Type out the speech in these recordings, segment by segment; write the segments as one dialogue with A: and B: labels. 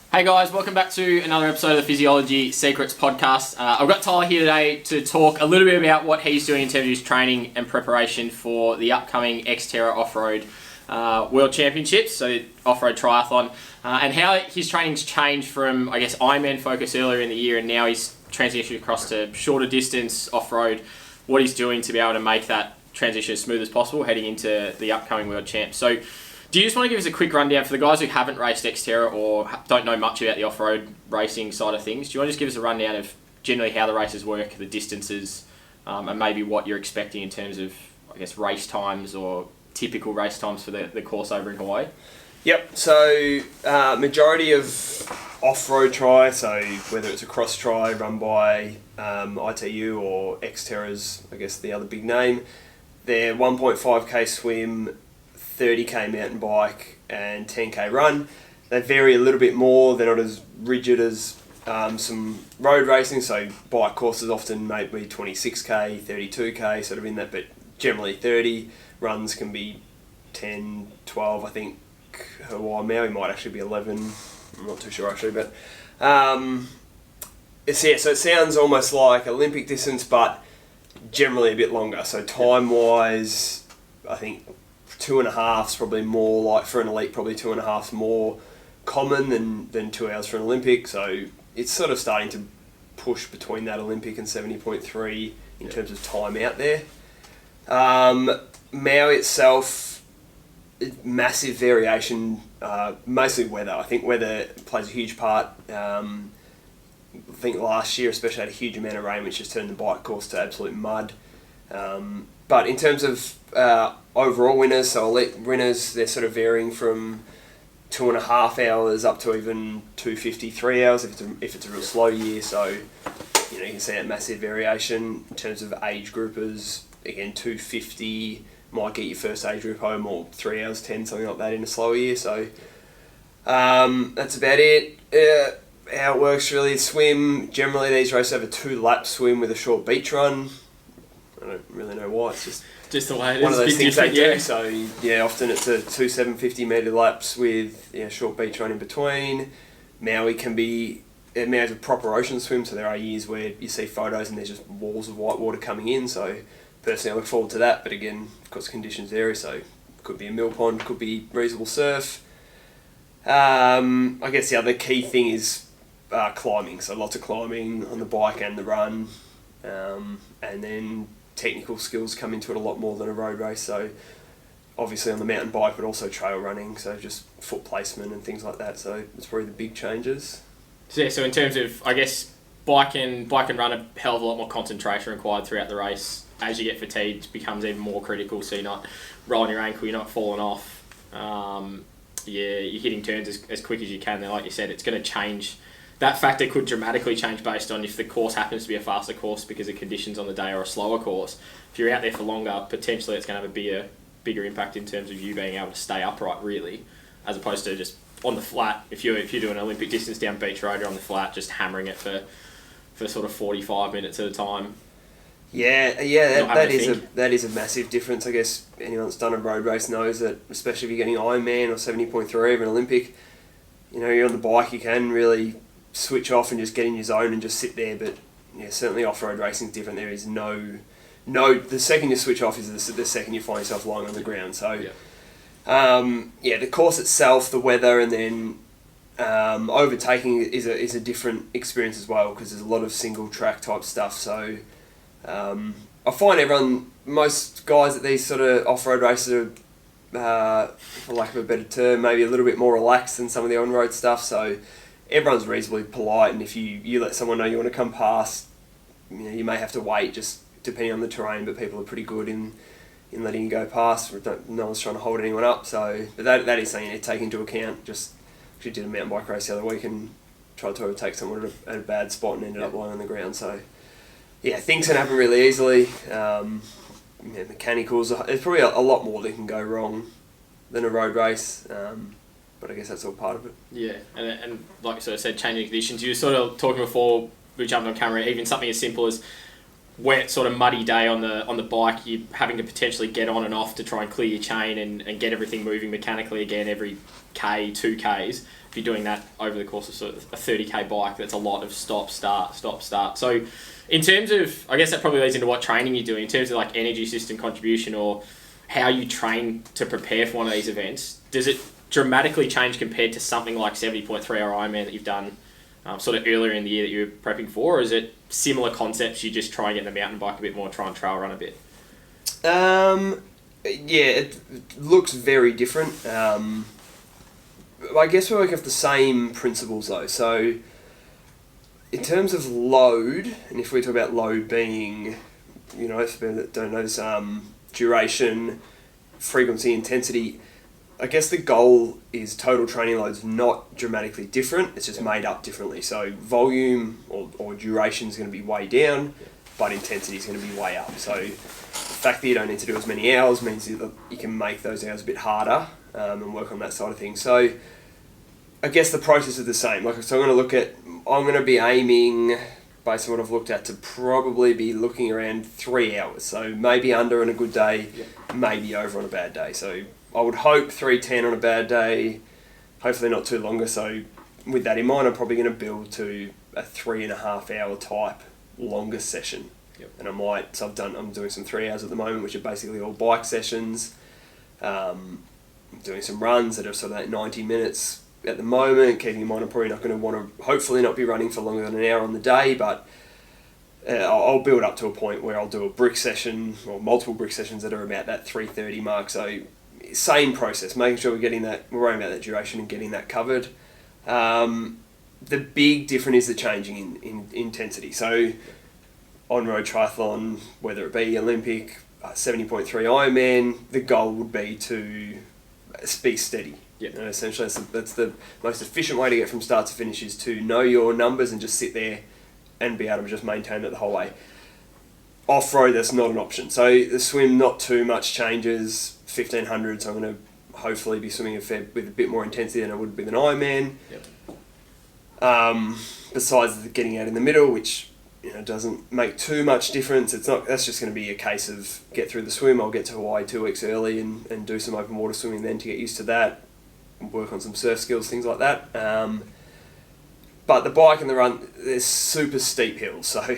A: Hey guys, welcome back to another episode of the Physiology Secrets podcast. I've got Tyler here today to talk a little bit about what he's doing in terms of his training and preparation for the upcoming Xterra Off-Road World Championships, so Off-Road Triathlon, and how his training's changed from, I guess, Ironman focus earlier in the year, and now he's transitioned across to shorter distance off-road, what he's doing to be able to make that transition as smooth as possible heading into the upcoming World Champs. So do you just want to give us a quick rundown for the guys who haven't raced Xterra or don't know much about the off-road racing side of things? Do you want to just give us a rundown of generally how the races work, the distances, and maybe what you're expecting in terms of, I guess, race times or typical race times for the course over in Hawaii?
B: Yep, so majority of off-road tri, so whether it's a cross tri run by ITU or Xterra's, I guess the other big name, they're 1.5k swim, 30k mountain bike and 10k run. They vary a little bit more, they're not as rigid as some road racing, so bike courses often maybe 26k, 32k, sort of in that, but generally 30. Runs can be 10, 12, I think Maui might actually be 11, I'm not too sure actually, but so it sounds almost like Olympic distance, but generally a bit longer. So time-wise, I think 2.5 is probably more, like for an elite, probably 2.5 is more common than 2 hours for an Olympic. So it's sort of starting to push between that Olympic and 70.3 in terms of time out there. Maui itself, massive variation, mostly weather. I think weather plays a huge part. I think last year especially had a huge amount of rain, which just turned the bike course to absolute mud. But in terms of overall winners, so elite winners, they're sort of varying from 2.5 hours up to even 2:50, 3 hours if it's a real slow year. So you can see that massive variation in terms of age groupers. Again, 2:50 might get your first age group home, or 3 hours 10, something like that in a slower year. So that's about it. How it works really, swim, generally these races have a 2-lap swim with a short beach run. I don't really know why, it's
A: just the way it is.
B: One of those things they do.
A: Yeah.
B: So yeah, often it's a 2 750 metre laps with a short beach run in between. Maui's a proper ocean swim, so there are years where you see photos and there's just walls of white water coming in. So personally I look forward to that, but again, of course conditions vary, so it could be a mill pond, could be reasonable surf. I guess the other key thing is climbing, so lots of climbing on the bike and the run, and then technical skills come into it a lot more than a road race, so obviously on the mountain bike but also trail running, so just foot placement and things like that, so it's probably the big changes.
A: So in terms of, I guess, bike and run, a hell of a lot more concentration required throughout the race. As you get fatigued, it becomes even more critical, so you're not rolling your ankle, you're not falling off. You're hitting turns as quick as you can. Then, like you said, it's going to change. That factor could dramatically change based on if the course happens to be a faster course because of conditions on the day, or a slower course. If you're out there for longer, potentially it's going to have a bigger impact in terms of you being able to stay upright, really, as opposed to just on the flat. If you're doing Olympic distance down beach road, you're on the flat, just hammering it for sort of 45 minutes at a time.
B: That is a massive difference. I guess anyone that's done a road race knows that, especially if you're getting Ironman or 70.3 or even Olympic, you're on the bike, you can really switch off and just get in your zone and just sit there. But certainly off-road racing is different. There is no. The second you switch off is the second you find yourself lying on the ground. So, the course itself, the weather, and then overtaking is a different experience as well, because there's a lot of single track type stuff. So I find most guys at these sort of off-road races are, for lack of a better term, maybe a little bit more relaxed than some of the on-road stuff. So everyone's reasonably polite, and if you let someone know you want to come past, you may have to wait, just depending on the terrain, but people are pretty good in letting you go past. No one's trying to hold anyone up. So but that is something to take into account. Just actually did a mountain bike race the other week and tried to overtake someone at a bad spot and ended up lying on the ground. So things can happen really easily. Mechanicals, there's probably a lot more that can go wrong than a road race, but I guess that's all part of it.
A: Yeah, and like I sort of said, changing conditions. You were sort of talking before we jumped on camera, even something as simple as wet, sort of muddy day on the bike, you're having to potentially get on and off to try and clear your chain and get everything moving mechanically again every K, 2 Ks. If you're doing that over the course of sort of a 30k bike, that's a lot of stop, start. So in terms of, I guess that probably leads into what training you're doing, in terms of like energy system contribution or how you train to prepare for one of these events. Does it dramatically change compared to something like 70.3 hour Ironman that you've done sort of earlier in the year that you were prepping for, or is it similar concepts, you just try and get the mountain bike a bit more, try and trail run a bit?
B: It looks very different. I guess we work off the same principles though. So in terms of load, and if we talk about load being, you know, if people that don't know, duration, frequency, intensity, I guess the goal is total training load's not dramatically different, it's just made up differently. So volume or duration is going to be way down, but intensity is going to be way up. So the fact that you don't need to do as many hours means that you can make those hours a bit harder and work on that side of things. So I guess the process is the same. So I'm going to be aiming, based on what I've looked at, to probably be looking around 3 hours. So maybe under on a good day, maybe over on a bad day. So I would hope 3:10 on a bad day, hopefully not too longer. So with that in mind, I'm probably going to build to a 3.5 hour type longer session. And I'm doing some 3 hours at the moment, which are basically all bike sessions. I'm doing some runs that are sort of like 90 minutes at the moment, keeping in mind I'm probably not going to want to, hopefully not be running for longer than an hour on the day, but I'll build up to a point where I'll do a brick session or multiple brick sessions that are about that 3:30 mark. So same process, making sure we're worrying about that duration and getting that covered. The big difference is the changing in intensity. So on-road triathlon, whether it be Olympic, 70.3 Ironman, the goal would be to be steady. You know, essentially, that's the most efficient way to get from start to finish, is to know your numbers and just sit there and be able to just maintain it the whole way. Off-road, that's not an option. So the swim, not too much changes, 1500, so I'm going to hopefully be swimming with a bit more intensity than I would with an Ironman. Besides getting out in the middle, which doesn't make too much difference. That's just going to be a case of get through the swim. I'll get to Hawaii 2 weeks early and do some open water swimming then to get used to that, work on some surf skills, things like that. But the bike and the run, there's super steep hills, so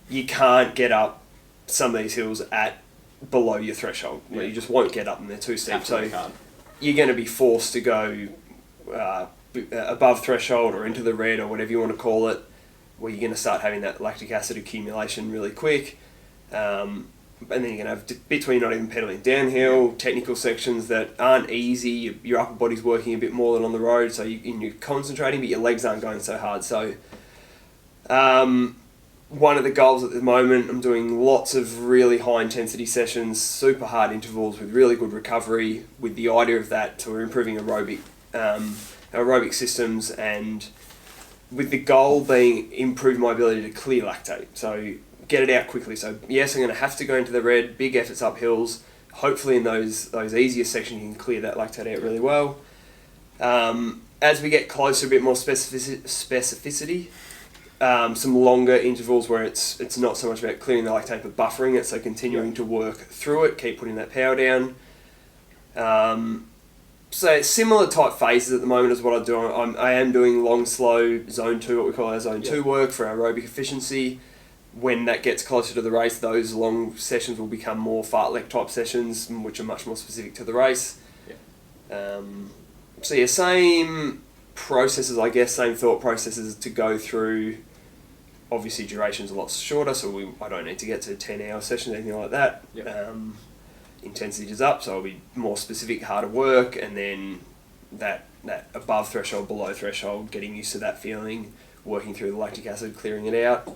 B: you can't get up some of these hills at below your threshold. You just won't get up them, they're too steep.
A: Absolutely
B: so
A: hard.
B: You're going to be forced to go above threshold or into the red or whatever you want to call it, where you're going to start having that lactic acid accumulation really quick. And then you're going to have, between not even pedaling downhill, technical sections that aren't easy, your upper body's working a bit more than on the road, so you're concentrating, but your legs aren't going so hard. So one of the goals at the moment, I'm doing lots of really high intensity sessions, super hard intervals with really good recovery, with the idea of that to improving aerobic systems, and with the goal being improve my ability to clear lactate. So get it out quickly. So yes, I'm going to have to go into the red, big efforts up hills. Hopefully in those easier sections you can clear that lactate out really well. As we get closer, a bit more specificity, some longer intervals where it's not so much about clearing the lactate but buffering it, so continuing to work through it, keep putting that power down. So similar type phases at the moment is what I do. I am doing long, slow, zone 2, what we call our zone 2 work for aerobic efficiency. When that gets closer to the race, those long sessions will become more fartlek type sessions, which are much more specific to the race. Same processes, I guess, same thought processes to go through. Obviously, duration's a lot shorter, so I don't need to get to 10-hour sessions, anything like that. Intensity is up, so I'll be more specific, harder work, and then that above threshold, below threshold, getting used to that feeling, working through the lactic acid, clearing it out.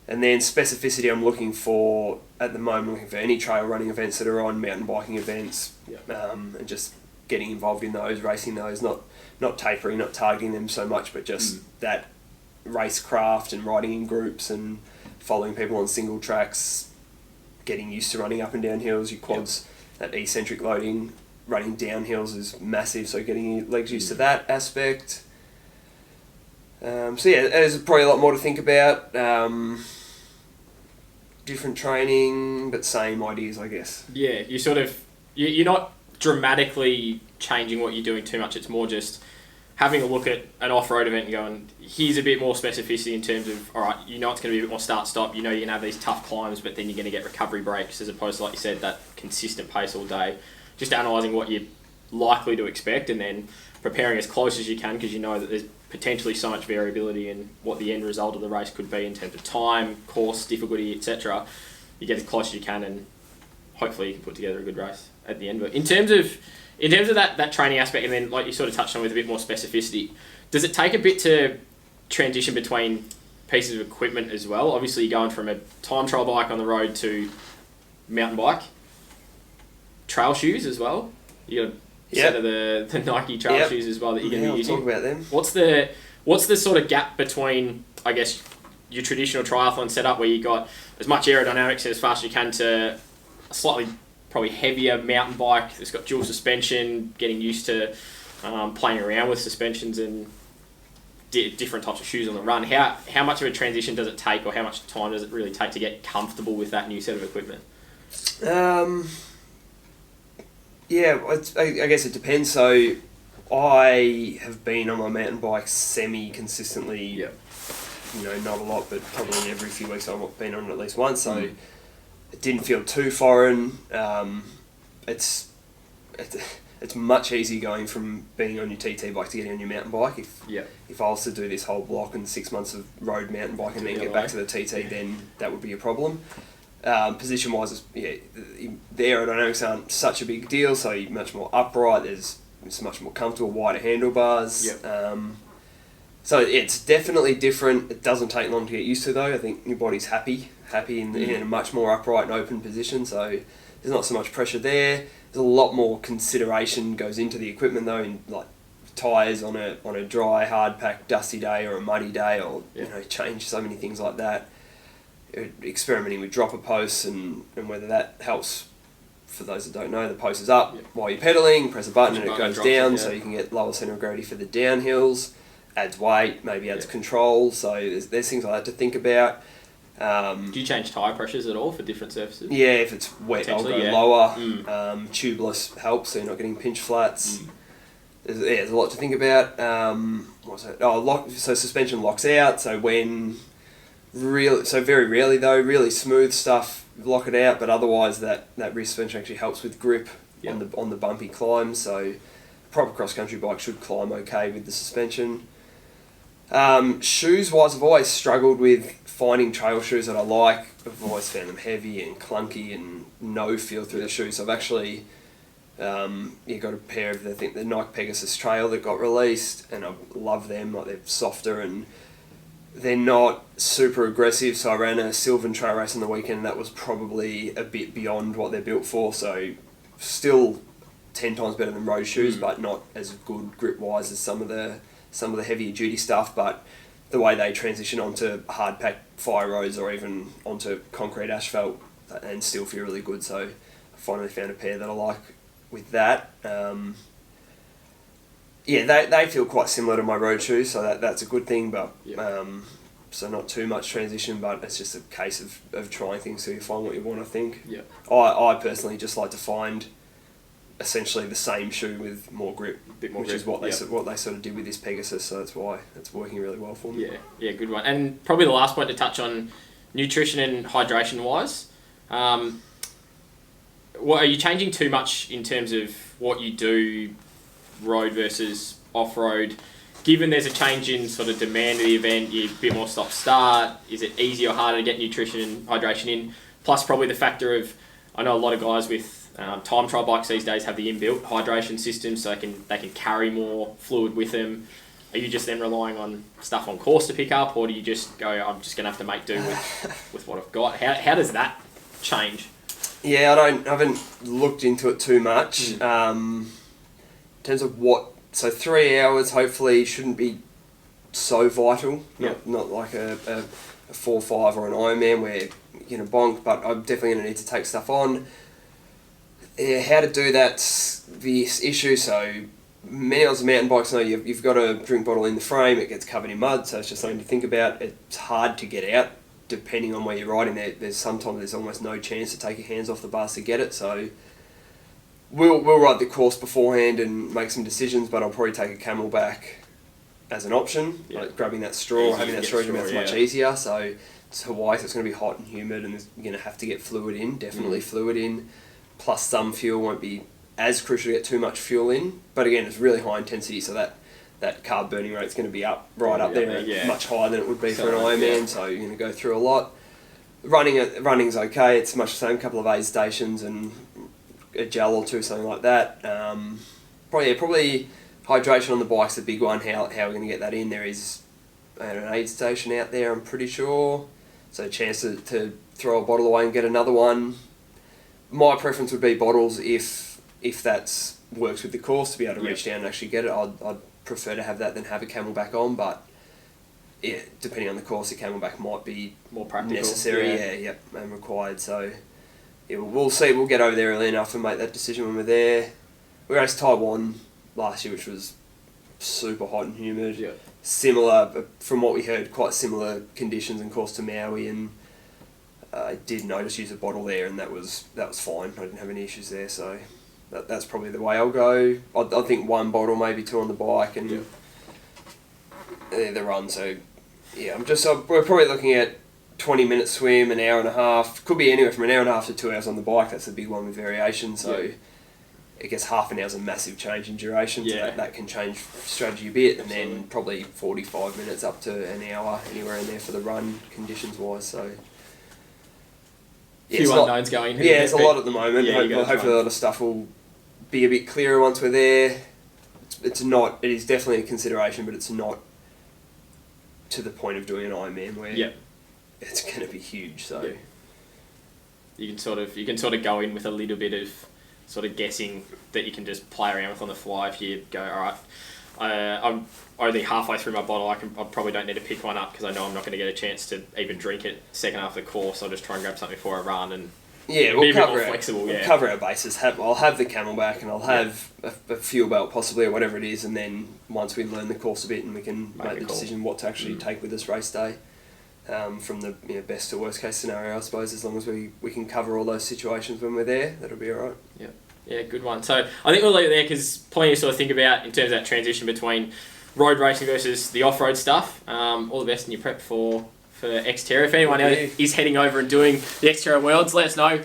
B: And then specificity, I'm looking for any trail running events that are on, mountain biking events, and just getting involved in those, racing those, not tapering, not targeting them so much, but just that racecraft and riding in groups and following people on single tracks, getting used to running up and down hills, your quads, that eccentric loading, running down hills is massive, so getting your legs used to that aspect. There's probably a lot more to think about. Different training, but same ideas, I guess.
A: Yeah, you're not dramatically changing what you're doing too much. It's more just having a look at an off-road event and going, here's a bit more specificity in terms of, all right, you know it's going to be a bit more start-stop, you know you're going to have these tough climbs, but then you're going to get recovery breaks as opposed to, like you said, that consistent pace all day. Just analysing what you're likely to expect and then preparing as close as you can because you know that there's potentially so much variability in what the end result of the race could be in terms of time, course, difficulty, etc. You get as close as you can and hopefully you can put together a good race at the end. But in terms of that training aspect, and then like you sort of touched on with a bit more specificity, does it take a bit to transition between pieces of equipment as well? Obviously, you're going from a time trial bike on the road to mountain bike, trail shoes as well. You got a set of the Nike trail shoes as well that you're going to be using.
B: Talk about them.
A: What's the sort of gap between, I guess, your traditional triathlon setup where you got as much aerodynamics and as fast as you can to a slightly probably heavier mountain bike that's got dual suspension, getting used to playing around with suspensions and different types of shoes on the run. How much of a transition does it take, or how much time does it really take to get comfortable with that new set of equipment?
B: I guess it depends. So I have been on my mountain bike semi-consistently, you know, not a lot, but probably every few weeks I've been on it at least once, so it didn't feel too foreign. It's much easier going from being on your TT bike to getting on your mountain bike. If I was to do this whole block and 6 months of road mountain bike and then get back to the TT, then that would be a problem. Position-wise, the aerodynamics aren't such a big deal, so you're much more upright, it's much more comfortable, wider handlebars. So it's definitely different. It doesn't take long to get used to, though. I think your body's happy in a much more upright and open position, so there's not so much pressure there. There's a lot more consideration goes into the equipment, though, in like tyres on a dry, hard packed, dusty day or a muddy day, or you know, change so many things like that. Experimenting with dropper posts and whether that helps. For those that don't know, the post is up while you're pedaling, press a button and it goes down, so you can get lower centre of gravity for the downhills, adds weight, maybe adds control, so there's things like that to think about.
A: Do you change tyre pressures at all for different surfaces?
B: Yeah, if it's wet I'll go lower. Tubeless helps, so you're not getting pinch flats. There's a lot to think about. So suspension locks out, so very rarely though, really smooth stuff, lock it out, but otherwise that rear suspension actually helps with grip on the bumpy climbs, so a proper cross-country bike should climb okay with the suspension. Shoes-wise, I've always struggled with finding trail shoes that I like. I've always found them heavy and clunky and no feel through the shoes. So I've actually got a pair of the Nike Pegasus Trail that got released, and I love them. Like, they're softer and they're not super aggressive, so I ran a Sylvan trail race on the weekend and that was probably a bit beyond what they're built for, so still 10 times better than road shoes, but not as good grip-wise as some of the heavier duty stuff, but the way they transition onto hard-packed fire roads or even onto concrete asphalt and still feel really good, so I finally found a pair that I like with that. They feel quite similar to my road shoes, so that's a good thing, but so not too much transition, but it's just a case of trying things so you find what you want, I think. I personally just like to find essentially the same shoe with more grip, which is what they sort of did with this Pegasus, so that's why it's working really well for me.
A: Yeah, good one. And probably the last point to touch on, nutrition and hydration wise, what are you changing too much in terms of what you do road versus off-road? Given there's a change in sort of demand of the event, you're a bit more stop-start, is it easier or harder to get nutrition and hydration in? Plus probably the factor of, I know a lot of guys with time trial bikes these days have the inbuilt hydration system, so they can carry more fluid with them. Are you just then relying on stuff on course to pick up, or do you just go, I'm just going to have to make do with what I've got? How does that change?
B: Yeah, I haven't looked into it too much. In terms of so 3 hours hopefully shouldn't be so vital. Not like a 4-5 or an Ironman where you're going to bonk, but I'm definitely going to need to take stuff on. How to do that's the issue. So many of the mountain bikes know you've got a drink bottle in the frame, it gets covered in mud, so it's just something to think about. It's hard to get out depending on where you're riding. There's almost no chance to take your hands off the bars to get it, so we'll ride the course beforehand and make some decisions, but I'll probably take a Camelback as an option, like grabbing that straw,
A: Easy
B: having
A: to
B: that
A: get
B: straw in your mouth
A: straw,
B: much easier. So it's Hawaii, so it's going to be hot and humid, and you're going to have to get fluid in, definitely fluid in. Plus some fuel, won't be as crucial to get too much fuel in. But again, it's really high intensity, so that carb burning rate's going to be up there, much higher than it would be for an Ironman. So you're going to go through a lot. Running's okay. It's much the same. Couple of aid stations and a gel or two, something like that. Probably hydration on the bike's a big one. How we're going to get that in? There is an aid station out there, I'm pretty sure. So a chance to throw a bottle away and get another one. My preference would be bottles if that's works with the course, to be able to reach down and actually get it. I'd prefer to have that than have a Camelback on, but yeah, depending on the course, a Camelback might be
A: more practical,
B: necessary, and required. So yeah, we'll see. We'll get over there early enough and make that decision when we're there. We raced Taiwan last year, which was super hot and humid.
A: Yeah.
B: Similar, from what we heard, quite similar conditions and course to Maui, and I did notice use a bottle there, and that was fine. I didn't have any issues there, so that's probably the way I'll go. I think one bottle, maybe two on the bike, and the run. So yeah, we're probably looking at 20-minute swim, an hour and a half. Could be anywhere from an hour and a half to 2 hours on the bike. That's the big one with variation. So I guess half an hour's a massive change in duration. So that can change strategy a bit, and then probably 45 minutes up to an hour anywhere in there for the run conditions wise. So
A: few unknowns going.
B: Yeah, it's a lot at the moment. Hopefully a lot of stuff will be a bit clearer once we're there. It is definitely a consideration, but it's not to the point of doing an Ironman where it's going to be huge. So
A: you can sort of go in with a little bit of sort of guessing that you can just play around with on the fly. If you go, all right, I'm only halfway through my bottle, I probably don't need to pick one up because I know I'm not going to get a chance to even drink it second half of the course. I'll just try and grab something before I run and be a bit more flexible.
B: We'll cover our bases. I'll have the Camelback and I'll have a fuel belt possibly, or whatever it is, and then once we learn the course a bit and we can make the decision what to actually take with us race day, from the best to worst case scenario, I suppose, as long as we can cover all those situations when we're there, that'll be alright.
A: Yeah, good one. So I think we'll leave it there because plenty to sort of think about in terms of that transition between road racing versus the off-road stuff. All the best in your prep for Xterra. If anyone is heading over and doing the Xterra Worlds, let us know.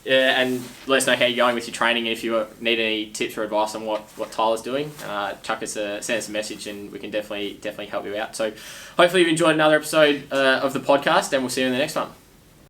A: And let us know how you're going with your training. And if you need any tips or advice on what Tyler's doing, send us a message and we can definitely help you out. So hopefully you've enjoyed another episode of the podcast, and we'll see you in the next one.